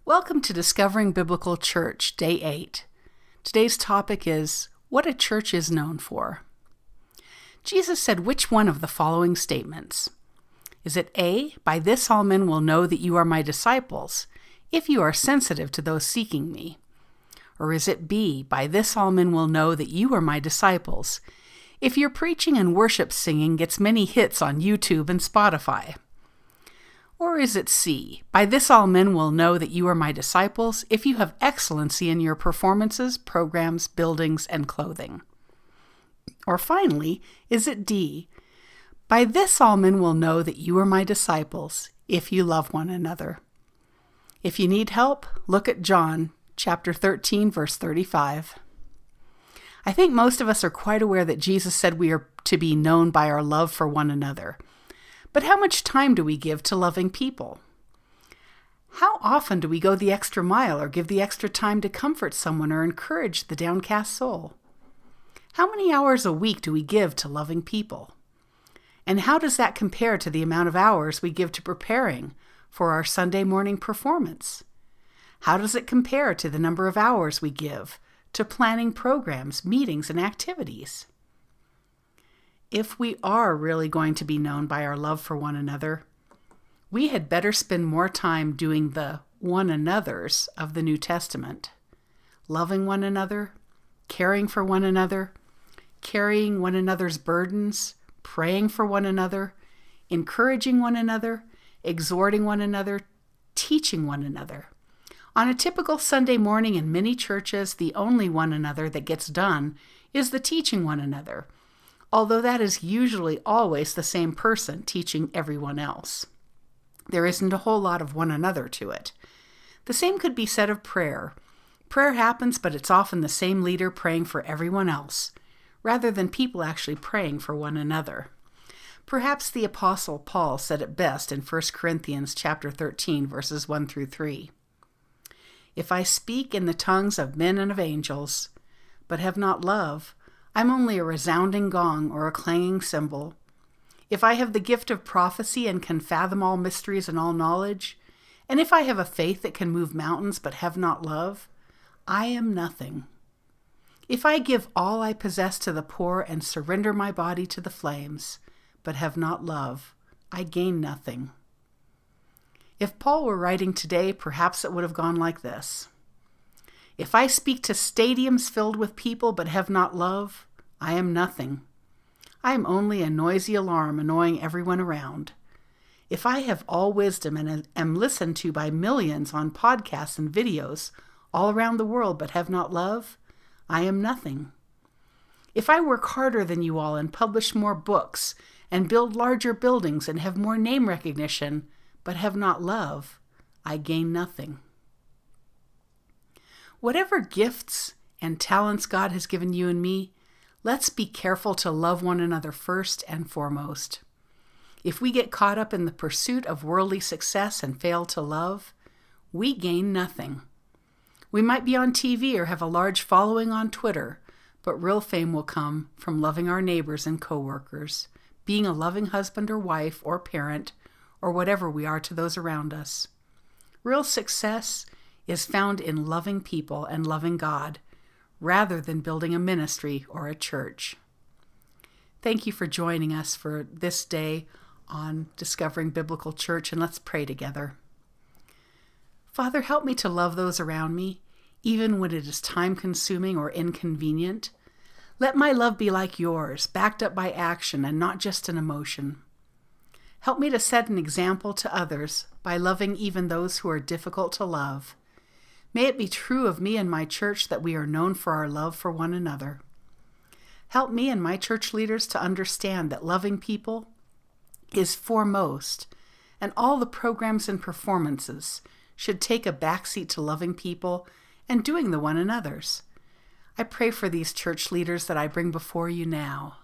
Welcome to Discovering Biblical Church, Day 8. Today's topic is what a church is known for. Jesus said which one of the following statements? Is it A, by this all men will know that you are my disciples, if you are sensitive to those seeking me? Or is it B, by this all men will know that you are my disciples, if your preaching and worship singing gets many hits on YouTube and Spotify? Or is it C, by this all men will know that you are my disciples, if you have excellency in your performances, programs, buildings, and clothing? Or finally, is it D, by this all men will know that you are my disciples, if you love one another? If you need help, look at John chapter 13, verse 35. I think most of us are quite aware that Jesus said we are to be known by our love for one another. But how much time do we give to loving people? How often do we go the extra mile or give the extra time to comfort someone or encourage the downcast soul? How many hours a week do we give to loving people? And how does that compare to the amount of hours we give to preparing for our Sunday morning performance? How does it compare to the number of hours we give to planning programs, meetings, and activities? If we are really going to be known by our love for one another, we had better spend more time doing the one another's of the New Testament, loving one another, caring for one another, carrying one another's burdens, praying for one another, encouraging one another, exhorting one another, teaching one another. On a typical Sunday morning in many churches, the only one another that gets done is the teaching one another, although that is usually always the same person teaching everyone else. There isn't a whole lot of one another to it. The same could be said of prayer. Prayer happens, but it's often the same leader praying for everyone else, rather than people actually praying for one another. Perhaps the Apostle Paul said it best in 1 Corinthians chapter 13, verses 1 through 3. If I speak in the tongues of men and of angels, but have not love, I'm only a resounding gong or a clanging cymbal. If I have the gift of prophecy and can fathom all mysteries and all knowledge, and if I have a faith that can move mountains but have not love, I am nothing. If I give all I possess to the poor and surrender my body to the flames, but have not love, I gain nothing. If Paul were writing today, perhaps it would have gone like this. If I speak to stadiums filled with people but have not love, I am nothing. I am only a noisy alarm annoying everyone around. If I have all wisdom and am listened to by millions on podcasts and videos all around the world but have not love, I am nothing. If I work harder than you all and publish more books and build larger buildings and have more name recognition but have not love, I gain nothing. Whatever gifts and talents God has given you and me, let's be careful to love one another first and foremost. If we get caught up in the pursuit of worldly success and fail to love, we gain nothing. We might be on TV or have a large following on Twitter, but real fame will come from loving our neighbors and coworkers, being a loving husband or wife or parent, or whatever we are to those around us. Real success is found in loving people and loving God, rather than building a ministry or a church. Thank you for joining us for this day on Discovering Biblical Church, and let's pray together. Father, help me to love those around me, even when it is time-consuming or inconvenient. Let my love be like yours, backed up by action and not just an emotion. Help me to set an example to others by loving even those who are difficult to love. May it be true of me and my church that we are known for our love for one another. Help me and my church leaders to understand that loving people is foremost, and all the programs and performances should take a backseat to loving people and doing the one another's. I pray for these church leaders that I bring before you now.